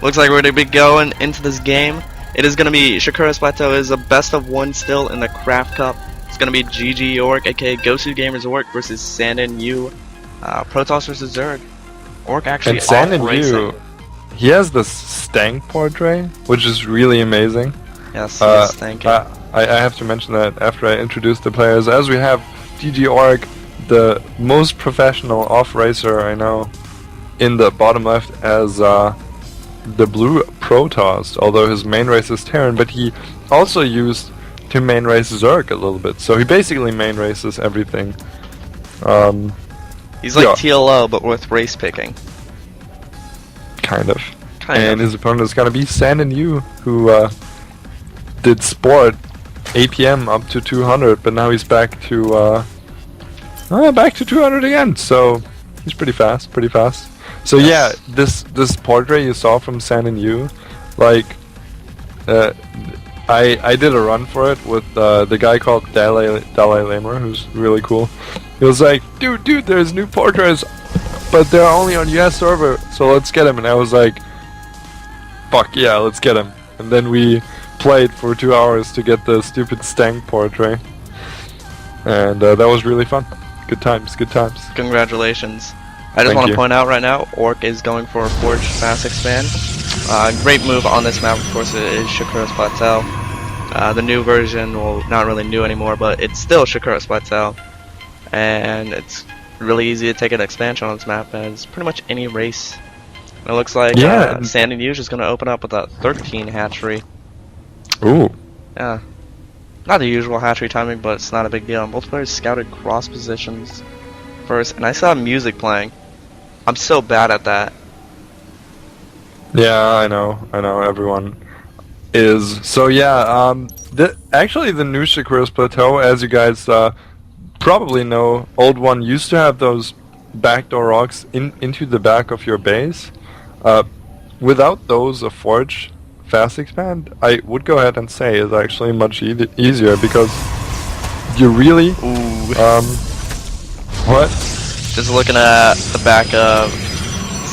Looks like we're going to be going into this game. It is going to be Shakura's Plateau is a best of one still in the Craftcup. It's going to be GGOurk, aka GGOurk versus SandnYuu. Protoss versus Zerg. Orc actually and SandnYuu, he has this stank portrait, which is really amazing. Yes, he is stanking. I have to mention that after I introduce the players, as we have GGOurk, the most professional off-racer I know, in the bottom left as the blue Protoss, although his main race is Terran, but he also used to main race Zerg a little bit, so he basically main races everything. He's like TLO, but with race picking. Kind of. And his opponent is gonna be SandnYuu, who did sport APM up to 200, but now he's back to 200 again. So he's pretty fast, So yeah, this portrait you saw from SandnYuu, like I did a run for it with the guy called Dalai Lama, who's really cool. He was like, dude, there's new portraits, but they're only on US server, so let's get him. And I was like, fuck yeah, let's get him. And then we played for 2 hours to get the stupid stank portrait, and that was really fun. Good times. Congratulations. I just want to point out right now, Orc is going for a Forge Fast Expand. Great move on this map, of course, is Shakura's Plateau. The new version, well, not really new anymore, but it's still Shakura's Plateau. And it's really easy to take an expansion on this map as pretty much any race. And it looks like SandnYuu is just going to open up with a 13 hatchery. Ooh. Yeah. Not the usual hatchery timing, but it's not a big deal. Both players scouted cross positions first, and I saw music playing. I'm so bad at that. Yeah, I know, everyone is. So yeah, actually the new Shakura's Plateau, as you guys probably know, old one used to have those backdoor rocks into the back of your base. Without those, a Forge Fast Expand, I would go ahead and say, is actually much easier, because you really... What? Just looking at the back of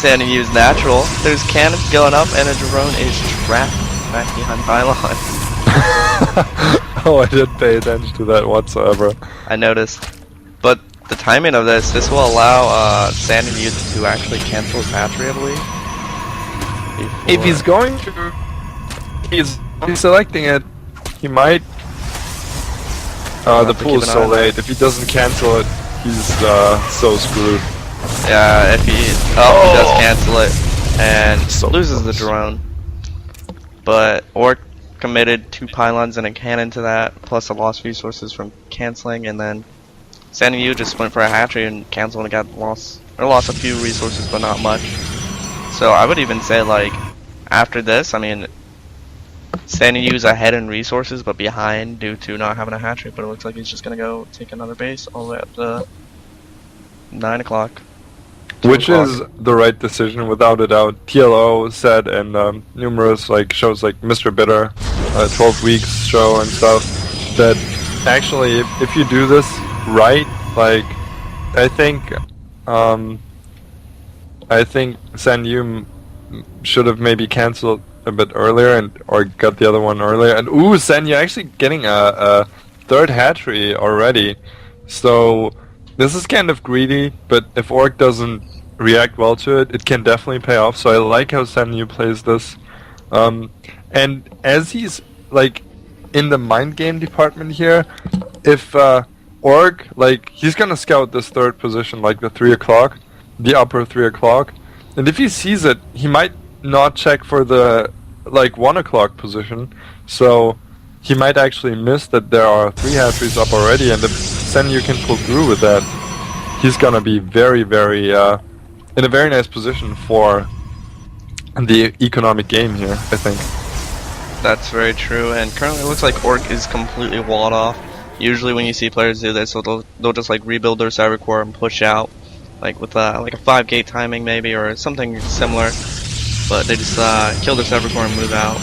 SandnYuu's natural, there's cannons going up and a drone is trapped back behind pylon. Oh, I didn't pay attention to that whatsoever. I noticed. But the timing of this will allow SandnYuu to actually cancel his hatchery, I believe. If he's going to... He's selecting it, he might... the pool is so late, if he doesn't cancel it, he's so screwed. Yeah, if he does cancel it and loses the drone. But Orc committed 2 pylons and a cannon to that, plus a lost resources from canceling, and then SandnYuu just went for a hatchery and canceled and got lost a few resources, but not much. So I would even say, like, after this, I mean, SandnYuu's ahead in resources, but behind due to not having a hatchery. But it looks like he's just gonna go take another base all the way up to 9 o'clock. Which is the right decision, without a doubt. TLO said, and numerous shows like Mr. Bitter, 12 Weeks show and stuff, that actually if you do this right, like I think SandnYuu should have maybe cancelled a bit earlier or got the other one earlier. And ooh, SandnYuu actually getting a third hatchery already. So this is kind of greedy, but if Orc doesn't react well to it, it can definitely pay off. So I like how SandnYuu plays this. And as he's like in the mind game department here, if Orc, he's gonna scout this third position, like the 3 o'clock, the upper 3 o'clock, and if he sees it, he might not check for the 1 o'clock position, so he might actually miss that there are 3 hatcheries up already, and if SandnYuu can pull through with that, he's gonna be very, very in a very nice position for the economic game here, I think. That's very true, and currently it looks like Orc is completely walled off. Usually when you see players do this, so they'll just rebuild their cyber core and push out, with a 5-gate timing maybe, or something similar. But they just kill their cyber core and move out.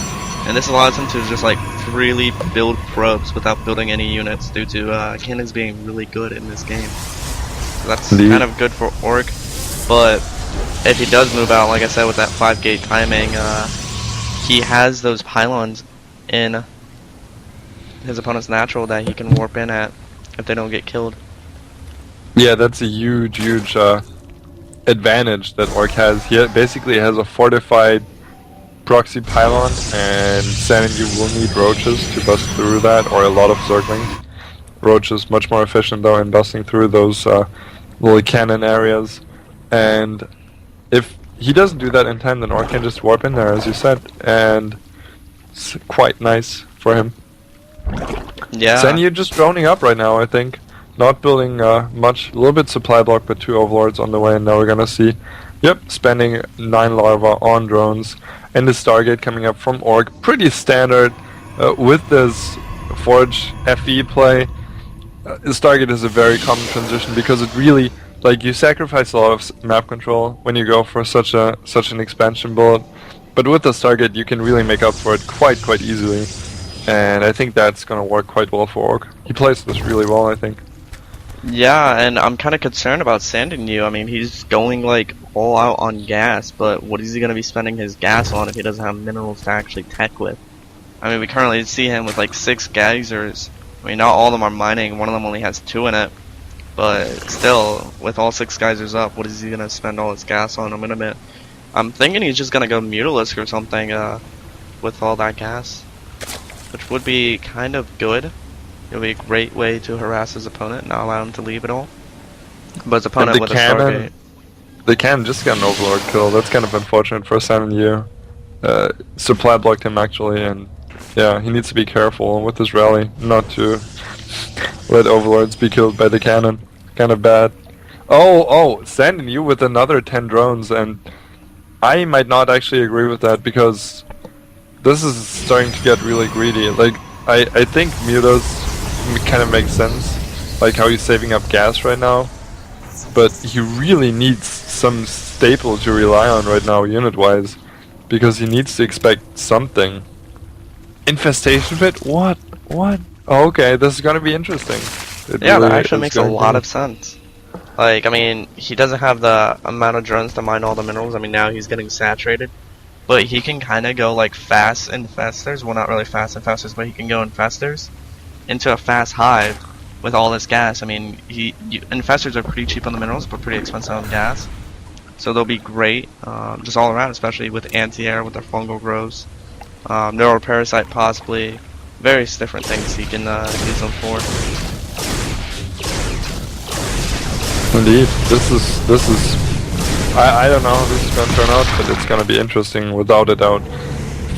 And this allows them to just freely build probes without building any units, due to cannons being really good in this game. So that's kind of good for Orc. But if he does move out, like I said, with that 5-gate timing, he has those pylons in his opponent's natural that he can warp in at if they don't get killed. Yeah, that's a huge advantage that Orc has. He basically has a fortified proxy pylon, and SandnYuu will need roaches to bust through that, or a lot of circlings. Roach is much more efficient though in busting through those little cannon areas, and if he doesn't do that in time, then Orc can just warp in there, as you said, and it's quite nice for him. Yeah. SandnYuu just droning up right now, I think. Not building much, a little bit supply block, but 2 overlords on the way, and now we're gonna see, yep, spending 9 larva on drones, and the Stargate coming up from Orc. Pretty standard with this Forge FE play. The Stargate is a very common transition because it really, like, you sacrifice a lot of map control when you go for such an expansion build, but with the Stargate you can really make up for it quite easily, and I think that's gonna work quite well for Orc. He plays this really well, I think. Yeah, and I'm kind of concerned about SandnYuu. I mean, he's going like all out on gas, but what is he going to be spending his gas on if he doesn't have minerals to actually tech with? I mean, we currently see him with like 6 geysers. I mean, not all of them are mining. One of them only has 2 in it, but still, with all 6 geysers up, what is he going to spend all his gas on? I'm thinking he's just going to go Mutalisk or something with all that gas, which would be kind of good. It'll be a great way to harass his opponent, not allow him to leave at all. But his opponent with a Stargate. The cannon just got an Overlord kill. That's kind of unfortunate for SandnYuu. Supply blocked him actually, and yeah, he needs to be careful with his rally not to let Overlords be killed by the cannon. Kind of bad. Oh, SandnYuu with another 10 drones, and I might not actually agree with that because this is starting to get really greedy. Like, I think Mutas kind of makes sense, like how he's saving up gas right now, but he really needs some staple to rely on right now unit-wise, because he needs to expect something. Infestation pit? What? Oh, okay, this is gonna be interesting. Yeah, really, that actually makes a lot of sense. Like, I mean, he doesn't have the amount of drones to mine all the minerals. I mean, now he's getting saturated, but he can kind of go like fast infestors. Well, not really fast infestors, but he can go infestors into a fast hive with all this gas. I mean, infestors are pretty cheap on the minerals, but pretty expensive on gas. So they'll be great, just all around, especially with anti-air, with their fungal growths, neuroparasite possibly, various different things he can use them for. Indeed, this is. I don't know how this is going to turn out, but it's going to be interesting without a doubt.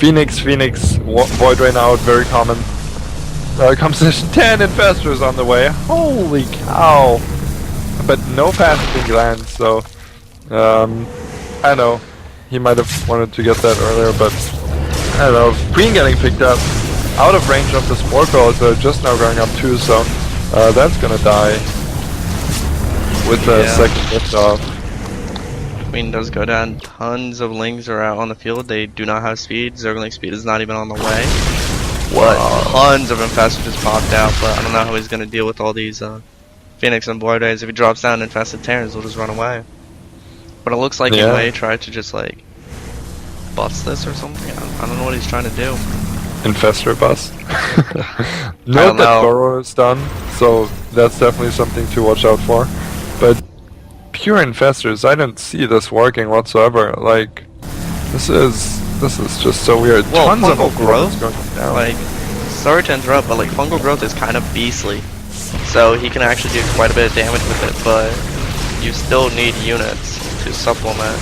Phoenix, Void Rain out, very common. Composition 10 infestors on the way. Holy cow! But no pathing lands, so I know he might have wanted to get that earlier, but I don't know. Queen getting picked up out of range of the Spore Crawlers, they're just now going up too, so that's gonna die with the second lift off. Queen does go down. Tons of Lings are out on the field. They do not have speed. Zergling speed is not even on the way. What? Tons of infestors just popped out, but I don't know how he's going to deal with all these Phoenix and Void Rays. If he drops down infested Terrans, he'll just run away. But it looks like he may try to just like bust this or something. I don't know what he's trying to do. Infestor bust. Note that Burrow is done, so that's definitely something to watch out for. But pure infestors, I don't see this working whatsoever. Like, this is just so weird. Well, tons fungal of growth, going down. like, sorry to interrupt, but like fungal growth is kind of beastly, so he can actually do quite a bit of damage with it. But you still need units to supplement,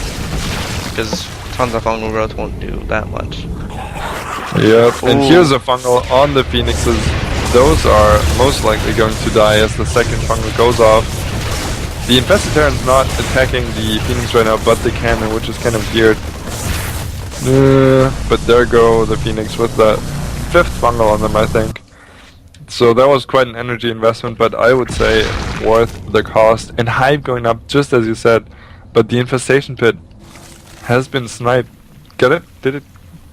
because tons of fungal growth won't do that much. Yep, and here's a fungal on the Phoenixes. Those are most likely going to die as the second fungal goes off. The infested Terran's not attacking the Phoenix right now, but the cannon, which is kind of weird. But there go the Phoenix with the 5th fungal on them, I think. So that was quite an energy investment, but I would say worth the cost. And Hive going up, just as you said, but the infestation pit has been sniped. Get it? Did it?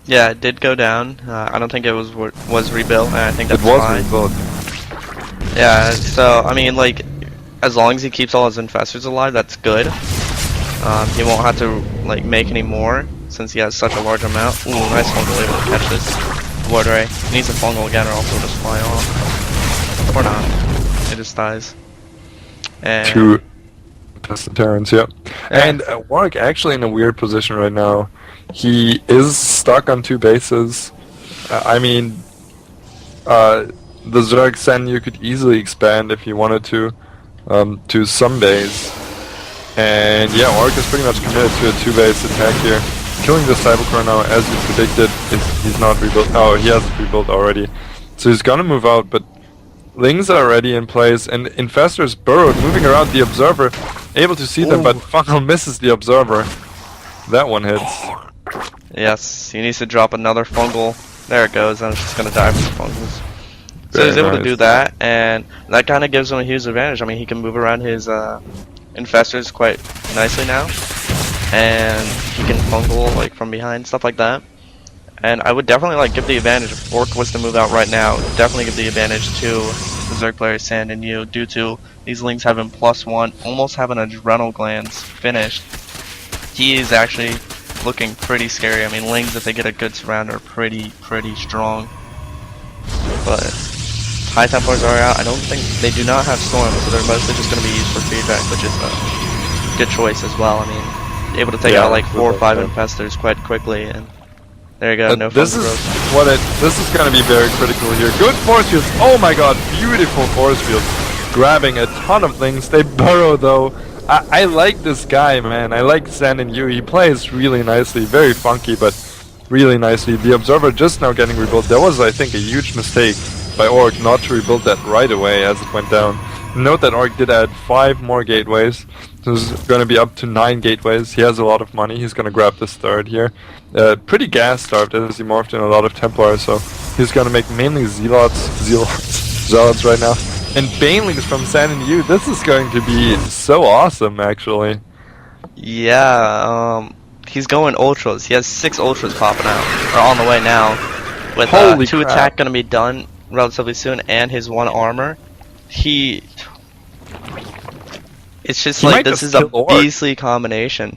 Yeah, it did go down. I don't think it was rebuilt, and I think that's fine. It was rebuilt. Yeah, so, I mean, like, as long as he keeps all his infestors alive, that's good. He won't have to like make any more since he has such a large amount. Ooh, nice fungal, able to catch this Void Ray. He needs a fungal again or else it'll just fly off. Or not. It just dies. And 2 Pestilence, yeah. And GGOurk actually in a weird position right now. He is stuck on 2 bases. I mean, the Zerg SandnYuu could easily expand if he wanted to some base. And yeah, GGOurk is pretty much committed to a 2-base attack here. Killing the Cybercore now, as you predicted. He's not rebuilt. Oh, he has rebuilt already. So he's gonna move out, but Lings are already in place, and Infestor's burrowed, moving around the Observer, able to see them, but Fungal misses the Observer. That one hits. yes, he needs to drop another fungal. There it goes, and it's just gonna die from the fungals. So he's able to do that, and that kind of gives him a huge advantage. I mean, he can move around his Infestors quite nicely now, and he can fungal like from behind, stuff like that. And I would definitely like give the advantage if Orc was to move out right now. Definitely give the advantage to the Zerg player SandnYuu due to these Lings having +1, almost having adrenal glands finished. He is actually looking pretty scary. I mean, Lings, if they get a good surround, are pretty strong. But High Templars are out. I don't think they do not have Storms, so they're mostly just going to be used for feedback, which is a good choice as well. I mean, able to take out like 4 or 5 Infestors quite quickly, and there you go. No this is going to be very critical here. Good force fields. Oh my god, beautiful force fields. Grabbing a ton of things. They burrow though. I like this guy, man. I like SandnYuu. He plays really nicely, very funky, but really nicely. The Observer just now getting rebuilt. That was, I think, a huge mistake by GGOurk not to rebuild that right away as it went down. Note that GGOurk did add 5 more gateways. So this is going to be up to 9 gateways. He has a lot of money. He's going to grab this 3rd here. Pretty gas-starved as he morphed in a lot of Templars, so he's going to make mainly Zealots right now. And Banelings from SandnYuu. This is going to be so awesome, actually. Yeah, he's going Ultras. He has 6 Ultras popping out, or on the way now. With 2 attack going to be done relatively soon, and his 1 armor. It's just like, this is a beastly combination.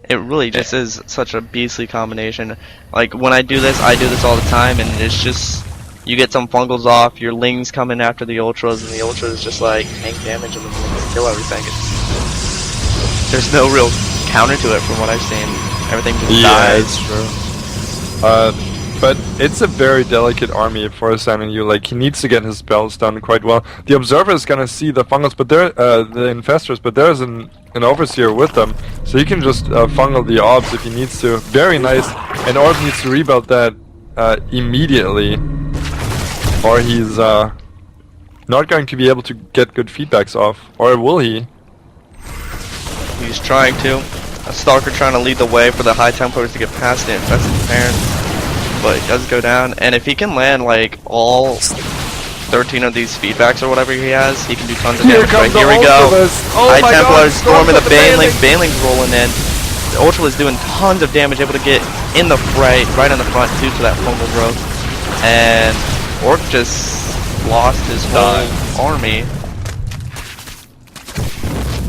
It really just is such a beastly combination. Like, when I do this all the time, and it's just, you get some fungals off, your Lings come in after the Ultras, and the Ultras just like tank damage and the Lings kill everything. There's no real counter to it from what I've seen. Everything just dies. That's true. But it's a very delicate army for SandnYuu. Like, he needs to get his spells done quite well. The Observer is gonna see the fungals, but the Infestors, but there's an Overseer with them, so he can just fungal the Obs if he needs to. Very nice. And Orb needs to rebuild that immediately, or he's not going to be able to get good feedbacks off. Or will he? He's trying to. A Stalker trying to lead the way for the High Templars to get past the Infested Parent. But it does go down, and if he can land like all 13 of these feedbacks or whatever he has, he can do tons of damage. Right, here we go. High Templars storming the Banelings. Banelings rolling in. The Ultra is doing tons of damage, able to get in the fray, right in the front due to that fungal growth. And Orc just lost his whole army.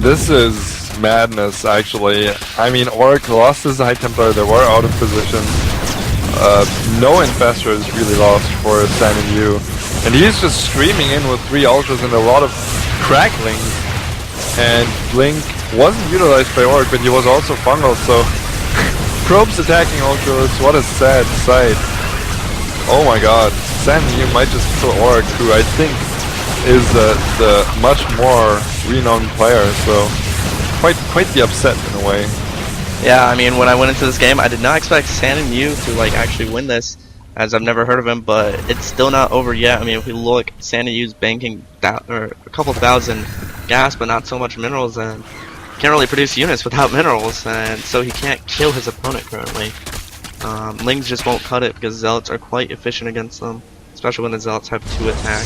This is madness, actually. I mean, Orc lost his High Templar. They were out of position. No Infestors really lost for SandnYuu, and he's just streaming in with 3 Ultras and a lot of cracklings. And Blink wasn't utilized by GGOurk, but he was also fungal, so Probes attacking Ultras, what a sad sight. Oh my god, SandnYuu might just kill GGOurk, who I think is the much more renowned player, so quite the upset in a way. Yeah, I mean, when I went into this game, I did not expect SandnYuu to like actually win this, as I've never heard of him. But it's still not over yet. I mean, if we look, SandnYuu's banking a couple thousand gas, but not so much minerals, and can't really produce units without minerals, and so he can't kill his opponent currently. Lings just won't cut it because Zealots are quite efficient against them, especially when the Zealots have 2 attack.